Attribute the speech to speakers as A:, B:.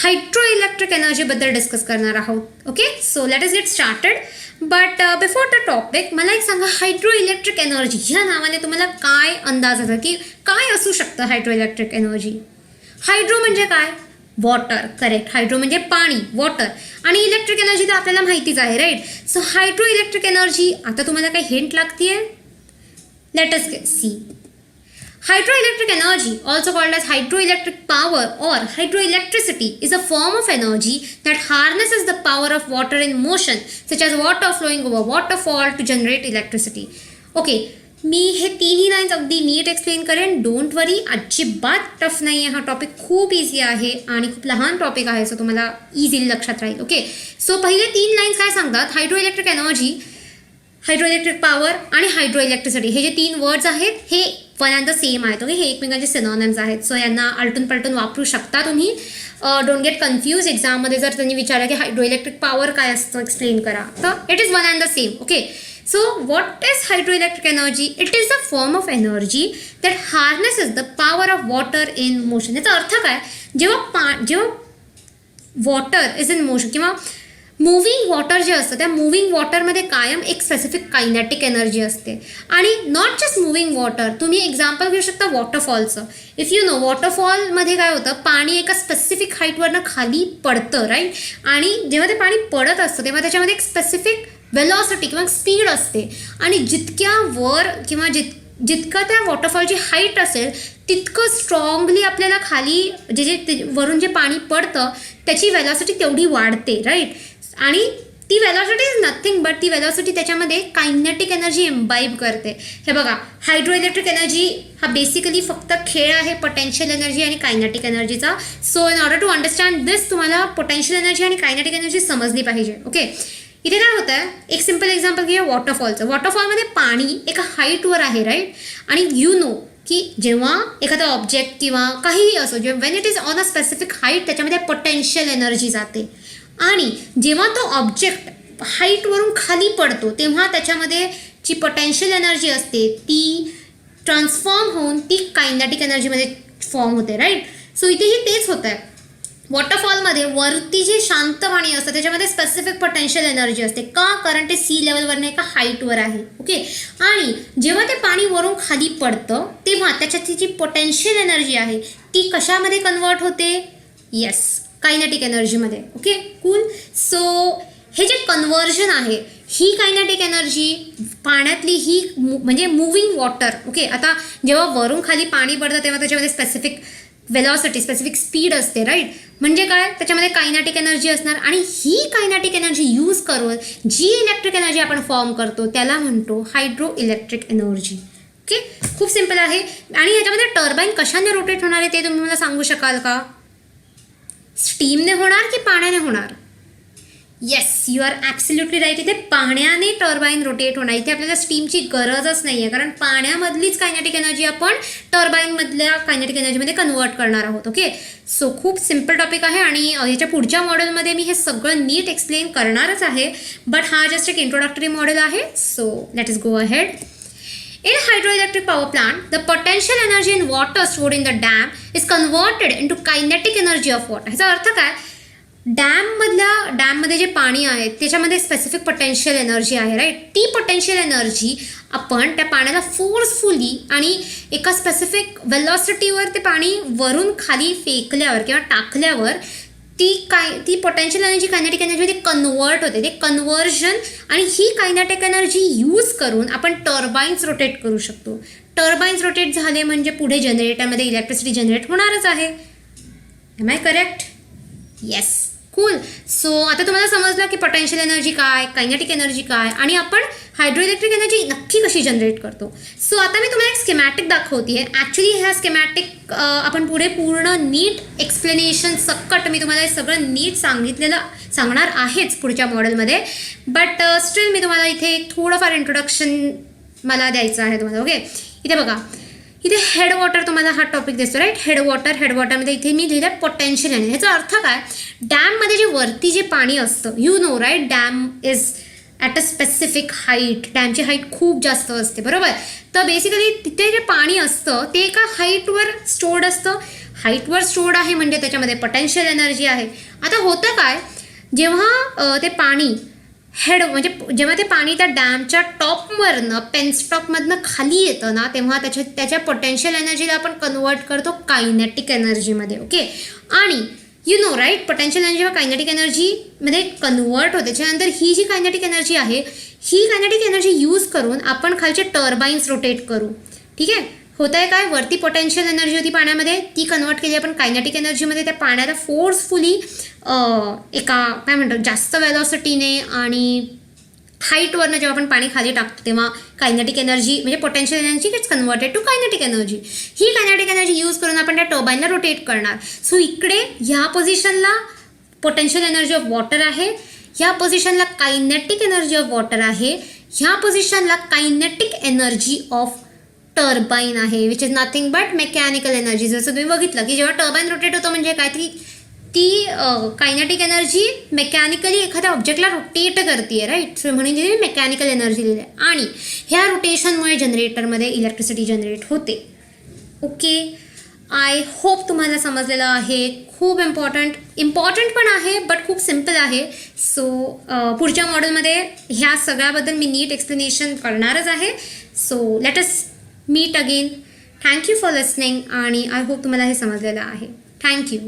A: Hydro electric एनर्जीबद्दल discuss करणार आहोत. Okay, so let us get started. But before the topic मला एक सांगा, हायड्रो इलेक्ट्रिक एनर्जी ह्या नावाने तुम्हाला काय अंदाज येतो की काय असू शकतं हायड्रो इलेक्ट्रिक एनर्जी? हायड्रो म्हणजे काय? वॉटर. करेक्ट. हायड्रो म्हणजे पाणी, वॉटर. आणि इलेक्ट्रिक एनर्जी तर आपल्याला माहितीच आहे, right? So hydro electric energy, आता तुम्हाला काही हिंट लागतीये? Let us see. Hydroelectric energy, also called as hydroelectric power or hydroelectricity, is a form of energy that harnesses the power of water in motion, such as water flowing over waterfall to generate electricity. Okay, मी हे तिन्ही lines अगदी नीट explain करेन. Don't वरी, अजिबात tough नाही आहे. हा topic खूप easy आहे आणि खूप लहान टॉपिक आहे, सो तुम्हाला इझिली लक्षात राहील. ओके, सो पहिले 3 लाईन्स काय सांगतात? हायड्रोइलेक्ट्रिक एनर्जी, हायड्रोइलेक्ट्रिक पॉवर आणि हायड्रो इलेक्ट्रिसिटी, हे जे 3 वर्ड्स आहेत हे वन अँड द सेम आहेत. ओके, हे एकमेकांचे सिनॉनिम्स आहेत, सो यांना आलटून पलटून वापरू शकता तुम्ही. Don't get confuse. एक्झाममध्ये जर त्यांनी विचारलं की हायड्रो इलेक्ट्रिक पॉवर काय असतं, एक्सप्लेन करा, तर it is one and the same. Okay, so what is hydro electric energy? It is the form of energy that harnesses the power of water in motion. याचा अर्थ काय? जेव्हा water is in motion किंवा moving water जे असतं, त्या moving वॉटरमध्ये कायम एक स्पेसिफिक कायनेटिक एनर्जी असते. आणि नॉट जस्ट मुव्हिंग वॉटर, तुम्ही एक्झाम्पल घेऊ शकता वॉटरफॉलचं. इफ यू नो, वॉटरफॉलमध्ये काय होतं, पाणी एका स्पेसिफिक हाईटवरनं खाली पडतं, राईट? आणि जेव्हा ते पाणी पडत असतं तेव्हा त्याच्यामध्ये एक स्पेसिफिक वेलॉसिटी किंवा स्पीड असते. आणि जितक्या वर किंवा जितकं त्या वॉटरफॉलची हाईट असेल तितकं स्ट्रॉंगली आपल्याला खाली जे वरून जे पाणी पडतं त्याची वेलॉसिटी तेवढी वाढते, राईट? आणि ती वेलॉसिटी इज नथिंग बट ती वेलॉसिटी त्याच्यामध्ये कायनेटिक एनर्जी एम्बाईब करते. हे बघा, हायड्रो इलेक्ट्रिक एनर्जी हा बेसिकली फक्त खेळ आहे पोटेन्शियल एनर्जी आणि कायनेटिक एनर्जीचा. So in order to understand this, तुम्हाला पोटेन्शियल एनर्जी आणि कायनेटिक एनर्जी समजली पाहिजे. ओके, इथे काय होतं आहे, एक सिम्पल एक्झाम्पल घेऊया वॉटरफॉलचं. वॉटरफॉलमध्ये पाणी एका हाईटवर आहे, राईट? आणि यू नो की जेव्हा एखादा ऑब्जेक्ट किंवा काहीही असो, Wien it is on a specific height, त्याच्यामध्ये पोटेन्शियल एनर्जी जाते. आणि जेव्हा तो ऑब्जेक्ट हाईटवरून खाली पडतो तेव्हा त्याच्यामध्ये जी पोटेन्शियल एनर्जी असते ती ट्रान्सफॉर्म होऊन ती कायनेटिक एनर्जीमध्ये फॉर्म होते, राईट? सो इथेही तेच होतं आहे. वॉटरफॉलमध्ये वरती जे शांत पाणी असतं त्याच्यामध्ये स्पेसिफिक पोटेन्शियल एनर्जी असते. का? कारण ते सी लेवलवरनं एका हाईटवर आहे. ओके, आणि जेव्हा ते पाणी वरून खाली पडतं तेव्हा त्याच्यातली जी पोटेन्शियल एनर्जी आहे ती कशामध्ये कन्वर्ट होते? येस, कायनेटिक एनर्जीमध्ये. Okay, cool. सो हे जे कन्व्हर्जन आहे, ही कायनेटिक एनर्जी पाण्यातली ही म्हणजे मुव्हिंग वॉटर. ओके, आता जेव्हा वरून खाली पाणी पडतं तेव्हा त्याच्यामध्ये स्पेसिफिक वेलॉसिटी, स्पेसिफिक स्पीड असते, राईट? म्हणजे काय? त्याच्यामध्ये कायनेटिक एनर्जी असणार. आणि ही कायनेटिक एनर्जी यूज करून जी इलेक्ट्रिक एनर्जी आपण फॉर्म करतो त्याला म्हणतो हायड्रो इलेक्ट्रिक एनर्जी. ओके, खूप सिम्पल आहे. आणि याच्यामध्ये टर्बाईन कशाने रोटेट होणार आहे ते तुम्ही मला सांगू शकाल का? स्टीमने होणार की पाण्याने होणार? Yes, you are absolutely right. इथे पाण्याने टर्बाईन रोटेट होणार. इथे आपल्याला स्टीमची गरजच नाही आहे, कारण पाण्यामधलीच कायनेटिक एनर्जी आपण टर्बाईनमधल्या कायनेटिक एनर्जीमध्ये कन्वर्ट करणार आहोत. ओके, सो खूप सिम्पल टॉपिक आहे आणि याच्या पुढच्या मॉडेलमध्ये मी हे सगळं नीट एक्सप्लेन करणारच आहे. बट हा जस्ट एक इंट्रोडक्टरी मॉडेल आहे. So late is go ahead. In hydroelectric power plant, the potential energy in water stored in the dam is converted into kinetic energy of water. ह्याचा अर्थ काय? डॅममध्ये जे पाणी आहे त्याच्यामध्ये स्पेसिफिक पोटेन्शियल एनर्जी आहे, राईट? ती पोटेन्शियल एनर्जी आपण त्या पाण्याला फोर्सफुली आणि एका स्पेसिफिक वेलॉसिटीवर ते पाणी वरून खाली फेकल्यावर किंवा टाकल्यावर ती पोटेन्शियल एनर्जी कायनेटिक एनर्जीमध्ये कन्वर्ट होते. ते कन्व्हर्जन आणि ही कायनेटिक एनर्जी यूज करून आपण टर्बाईन्स रोटेट करू शकतो. टर्बाईन्स रोटेट झाले म्हणजे पुढे जनरेटरमध्ये इलेक्ट्रिसिटी जनरेट होणारच आहे. Am I correct? Yes, cool. So आता तुम्हाला समजलं की पोटेन्शियल एनर्जी काय, कायनेटिक एनर्जी काय, आणि आपण हायड्रो इलेक्ट्रिक एनर्जी नक्की कशी जनरेट करतो. सो आता मी तुम्हाला एक स्केमॅटिक दाखवते आहे. ॲक्च्युली ह्या स्केमॅटिक आपण पुढे पूर्ण नीट एक्सप्लेनेशन सकट मी तुम्हाला हे सगळं नीट सांगणार आहेच पुढच्या मॉडेलमध्ये. बट स्टील मी तुम्हाला इथे थोडंफार इंट्रोडक्शन मला द्यायचं आहे तुम्हाला. ओके, इथे बघा, इथे हेड वॉटर तुम्हाला हा टॉपिक दिसतो, राईट? हेड वॉटरमध्ये इथे मी लिहिलं पोटेन्शियल एनर्जी. ह्याचा अर्थ काय? डॅममध्ये जे वरती जे पाणी असतं, you know, right? Dam is at a specific height. डॅमची हाईट खूप जास्त असते, बरोबर? तर बेसिकली तिथे जे पाणी असतं ते एका हाईटवर स्टोर्ड असतं. हाईटवर स्टोर्ड आहे म्हणजे त्याच्यामध्ये पोटेन्शियल एनर्जी आहे. आता होतं काय, जेव्हा ते पाणी हेड म्हणजे जेव्हा ते पाणी त्या डॅमच्या टॉपवरनं पेनस्टॉकमधनं खाली येतं ना, तेव्हा त्याच्या पोटेन्शियल एनर्जीला आपण कन्वर्ट करतो कायनेटिक एनर्जीमध्ये. ओके, आणि you know right, potential energy व कायनेटिक एनर्जीमध्ये कन्वर्ट होते. त्याच्यानंतर ही जी कायनेटिक एनर्जी आहे, ही कायनेटिक एनर्जी यूज करून आपण खालचे टर्बाईन्स रोटेट करू. ठीक आहे, होत आहे काय, वरती पोटेन्शियल एनर्जी होती पाण्यामध्ये, ती कन्वर्ट केली आपण कायनेटिक एनर्जीमध्ये. त्या पाण्याला फोर्सफुली एका काय म्हणतो जास्त वेलॉसिटीने आणि हाईटवरनं जेव्हा आपण पाणी खाली टाकतो तेव्हा कायनेटिक एनर्जी म्हणजे potential energy gets converted to kinetic energy. ही कायनेटिक एनर्जी यूज करून आपण त्या टर्बाईनला रोटेट करणार. सो इकडे ह्या पोझिशनला पोटेन्शियल एनर्जी ऑफ वॉटर आहे, ह्या पोझिशनला कायनेटिक एनर्जी ऑफ वॉटर आहे, ह्या पोझिशनला कायनेटिक एनर्जी ऑफ टर्बाईन आहे, which is nothing but mechanical energy. जसं तुम्ही बघितलं की जेव्हा टर्बाईन रोटेट होतं म्हणजे काय, ती कायनेटिक एनर्जी मेकॅनिकली एखाद्या ऑब्जेक्टला रोटेट करते, राईट. सो म्हणून तिथे मेकॅनिकल एनर्जी लिहिली आहे आणि ह्या रोटेशनमुळे जनरेटरमध्ये इलेक्ट्रिसिटी जनरेट होते. ओके, आय होप तुम्हाला समजलेलं आहे. खूप इम्पॉर्टंट पण आहे बट खूप सिम्पल आहे. सो पुढच्या मॉड्यूलमध्ये ह्या सगळ्याबद्दल मी नीट एक्सप्लेनेशन करणारच आहे. So let us meet again. Thank you for listening आणि आय होप तुम्हाला हे समजलेलं आहे. थँक्यू.